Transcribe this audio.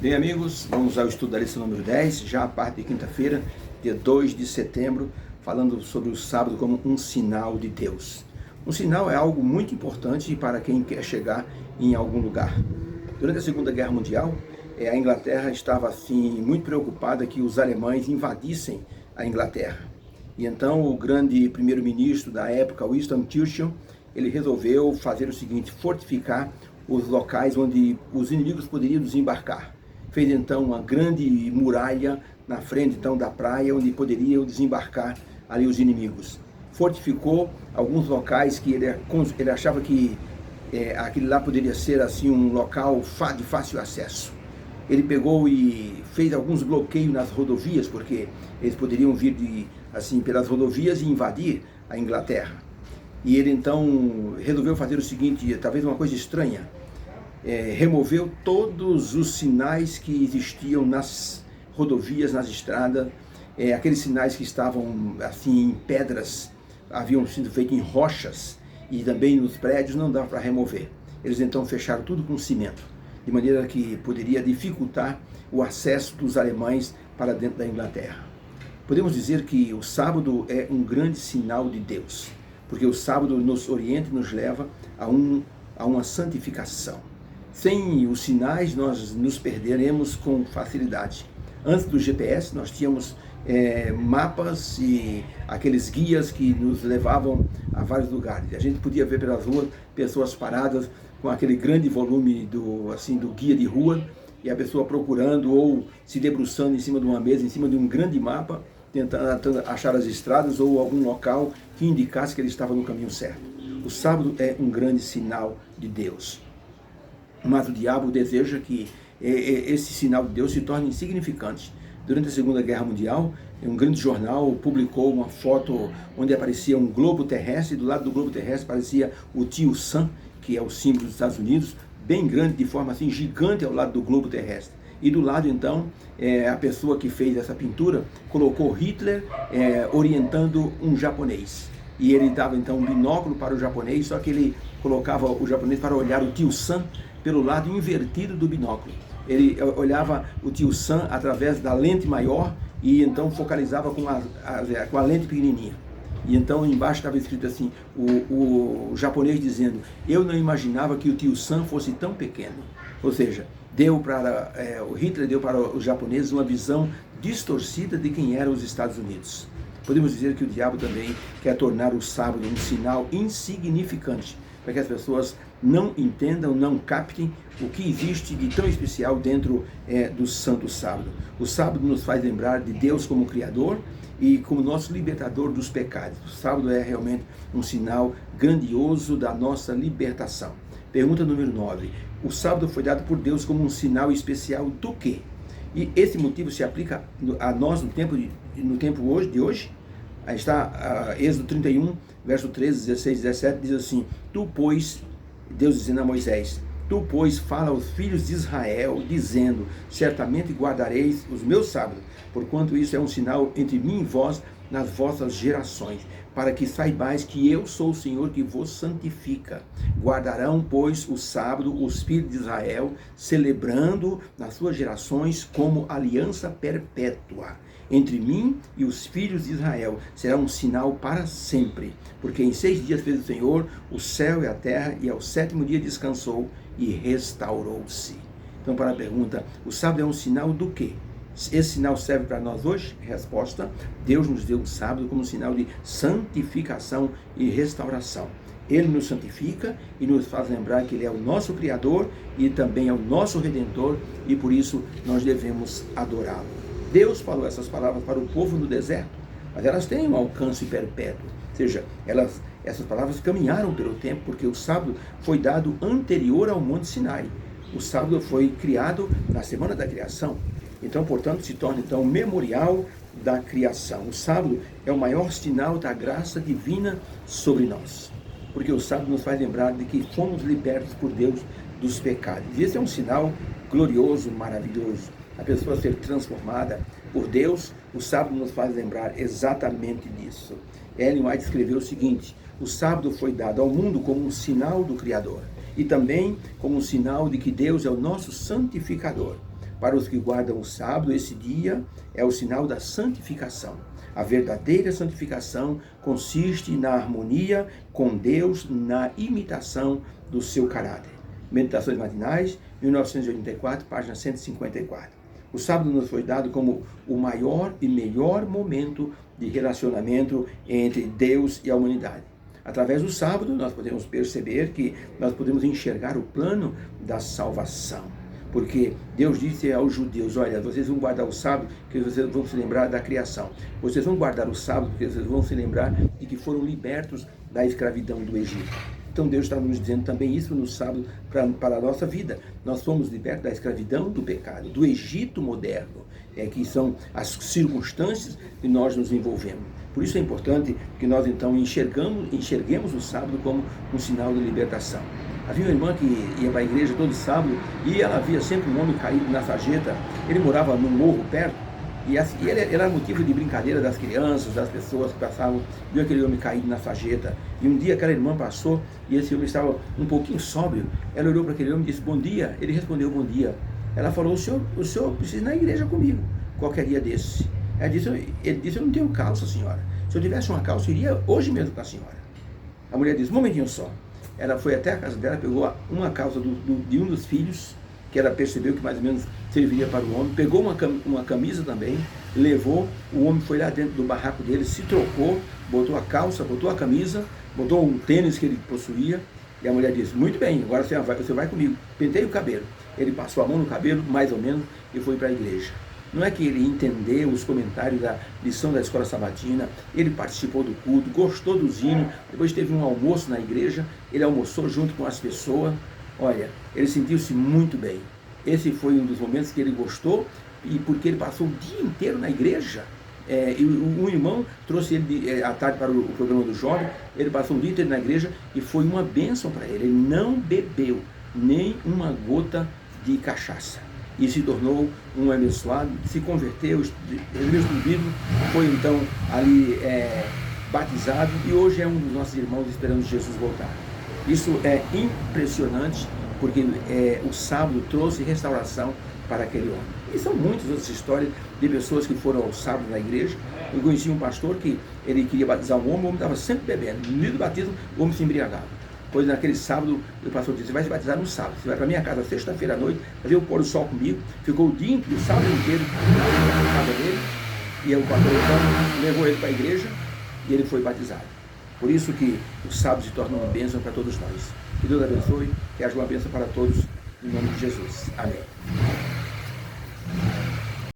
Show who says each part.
Speaker 1: Bem, amigos, vamos ao estudo da lição número 10, já a parte de quinta-feira, dia 2 de setembro, falando sobre o sábado como um sinal de Deus. Um sinal é algo muito importante para quem quer chegar em algum lugar. Durante a Segunda Guerra Mundial, a Inglaterra estava assim muito preocupada que os alemães invadissem a Inglaterra. E então o grande primeiro-ministro da época, Winston Churchill, ele resolveu fazer o seguinte: fortificar os locais onde os inimigos poderiam desembarcar. Fez então uma grande muralha na frente então da praia onde poderiam desembarcar ali os inimigos. Fortificou alguns locais que ele achava que aquele lá poderia ser assim um local de fácil acesso. Ele pegou e fez alguns bloqueios nas rodovias, porque eles poderiam vir assim pelas rodovias e invadir a Inglaterra. E ele então resolveu fazer o seguinte, talvez uma coisa estranha: removeu todos os sinais que existiam nas rodovias, nas estradas, aqueles sinais que estavam assim em pedras, haviam sido feitos em rochas, e também nos prédios não dava para remover. Eles então fecharam tudo com cimento, de maneira que poderia dificultar o acesso dos alemães para dentro da Inglaterra. Podemos dizer que o sábado é um grande sinal de Deus, porque o sábado nos orienta e nos leva a uma santificação. Sem os sinais, nós nos perderemos com facilidade. Antes do GPS, nós tínhamos mapas e aqueles guias que nos levavam a vários lugares. A gente podia ver pelas ruas pessoas paradas com aquele grande volume do guia de rua, e a pessoa procurando ou se debruçando em cima de uma mesa, em cima de um grande mapa, tentando achar as estradas ou algum local que indicasse que ele estava no caminho certo. O sábado é um grande sinal de Deus. Mas o diabo deseja que esse sinal de Deus se torne insignificante. Durante a Segunda Guerra Mundial, um grande jornal publicou uma foto onde aparecia um globo terrestre, e do lado do globo terrestre aparecia o tio Sam, que é o símbolo dos Estados Unidos, bem grande, de forma assim gigante ao lado do globo terrestre. E do lado então, a pessoa que fez essa pintura colocou Hitler orientando um japonês. E ele dava então um binóculo para o japonês, só que ele colocava o japonês para olhar o tio Sam pelo lado invertido do binóculo. Ele olhava o tio Sam através da lente maior e então focalizava com a lente pequenininha. E então embaixo estava escrito assim, o japonês dizendo: eu não imaginava que o tio Sam fosse tão pequeno. Ou seja, o Hitler deu para os japoneses uma visão distorcida de quem eram os Estados Unidos. Podemos dizer que o diabo também quer tornar o sábado um sinal insignificante, para que as pessoas não entendam, não captem o que existe de tão especial dentro do Santo Sábado. O sábado nos faz lembrar de Deus como Criador e como nosso libertador dos pecados. O sábado é realmente um sinal grandioso da nossa libertação. Pergunta número 9. O sábado foi dado por Deus como um sinal especial do quê? E esse motivo se aplica a nós no tempo de hoje? Aí está Êxodo 31, verso 13, 16, 17, diz assim: tu, pois, Deus dizendo a Moisés, tu, pois, fala aos filhos de Israel, dizendo, certamente guardareis os meus sábados, porquanto isso é um sinal entre mim e vós nas vossas gerações, para que saibais que eu sou o Senhor que vos santifica. Guardarão, pois, o sábado os filhos de Israel, celebrando nas suas gerações como aliança perpétua. Entre mim e os filhos de Israel será um sinal para sempre, porque em 6 dias fez o Senhor o céu e a terra, e ao 7º dia descansou e restaurou-se. Então, para a pergunta, o sábado é um sinal do quê? Esse sinal serve para nós hoje? Resposta: Deus nos deu o sábado como sinal de santificação e restauração. Ele nos santifica e nos faz lembrar que Ele é o nosso Criador e também é o nosso Redentor, e por isso nós devemos adorá-lo. Deus falou essas palavras para o povo no deserto, mas elas têm um alcance perpétuo. Ou seja, essas palavras caminharam pelo tempo, porque o sábado foi dado anterior ao Monte Sinai. O sábado foi criado na semana da criação. Então, portanto, se torna então o memorial da criação. O sábado é o maior sinal da graça divina sobre nós, porque o sábado nos faz lembrar de que fomos libertos por Deus dos pecados. E esse é um sinal glorioso, maravilhoso. A pessoa ser transformada por Deus, o sábado nos faz lembrar exatamente disso. Ellen White escreveu o seguinte: o sábado foi dado ao mundo como um sinal do Criador e também como um sinal de que Deus é o nosso santificador. Para os que guardam o sábado, esse dia é o sinal da santificação. A verdadeira santificação consiste na harmonia com Deus, na imitação do seu caráter. Meditações Matinais, 1984, página 154. O sábado nos foi dado como o maior e melhor momento de relacionamento entre Deus e a humanidade. Através do sábado, nós podemos perceber que nós podemos enxergar o plano da salvação. Porque Deus disse aos judeus, olha, vocês vão guardar o sábado, porque vocês vão se lembrar da criação. Vocês vão guardar o sábado, porque vocês vão se lembrar de que foram libertos da escravidão do Egito. Então Deus está nos dizendo também isso no sábado para a nossa vida. Nós fomos libertos da escravidão do pecado, do Egito moderno, que são as circunstâncias que nós nos envolvemos. Por isso é importante que nós então enxerguemos o sábado como um sinal de libertação. Havia uma irmã que ia para a igreja todo sábado e ela via sempre um homem caído na sarjeta. Ele morava num morro perto e ele era motivo de brincadeira das crianças, das pessoas que passavam, viu aquele homem caído na sarjeta. E um dia aquela irmã passou e esse homem estava um pouquinho sóbrio. Ela olhou para aquele homem e disse, bom dia. Ele respondeu, bom dia. Ela falou, o senhor precisa ir na igreja comigo, qualquer dia desse. Ele disse, eu não tenho calça, senhora. Se eu tivesse uma calça, eu iria hoje mesmo com a senhora. A mulher disse, um momentinho só. Ela foi até a casa dela, pegou uma calça de um dos filhos, que ela percebeu que mais ou menos serviria para o homem, pegou uma camisa também, levou, o homem foi lá dentro do barraco dele, se trocou, botou a calça, botou a camisa, botou um tênis que ele possuía, e a mulher disse, muito bem, agora você vai comigo. Pentei o cabelo. Ele passou a mão no cabelo, mais ou menos, e foi para a igreja. Não é que ele entendeu os comentários da lição da escola sabatina, ele participou do culto, gostou do hino, depois teve um almoço na igreja, ele almoçou junto com as pessoas, olha, ele sentiu-se muito bem. Esse foi um dos momentos que ele gostou, e porque ele passou o dia inteiro na igreja. E um irmão trouxe ele à tarde para o programa do jovem, ele passou o dia inteiro na igreja e foi uma bênção para ele. Ele não bebeu nem uma gota de cachaça. E se tornou um abençoado, se converteu, recebeu o Bíblia, foi então ali batizado e hoje é um dos nossos irmãos esperando Jesus voltar. Isso é impressionante, porque o sábado trouxe restauração para aquele homem. E são muitas outras histórias de pessoas que foram ao sábado na igreja. Eu conheci um pastor que ele queria batizar um homem, o homem estava sempre bebendo. No dia do batismo, o homem se embriagava. Pois naquele sábado, o pastor disse, você vai se batizar no sábado, você vai para minha casa sexta-feira à noite, fazer o pôr do sol comigo, ficou o dia inteiro, o sábado inteiro na casa dele, e o pastor então levou ele para a igreja, e ele foi batizado. Por isso que o sábado se torna uma bênção para todos nós. Que Deus abençoe, que haja uma bênção para todos, em nome de Jesus. Amém.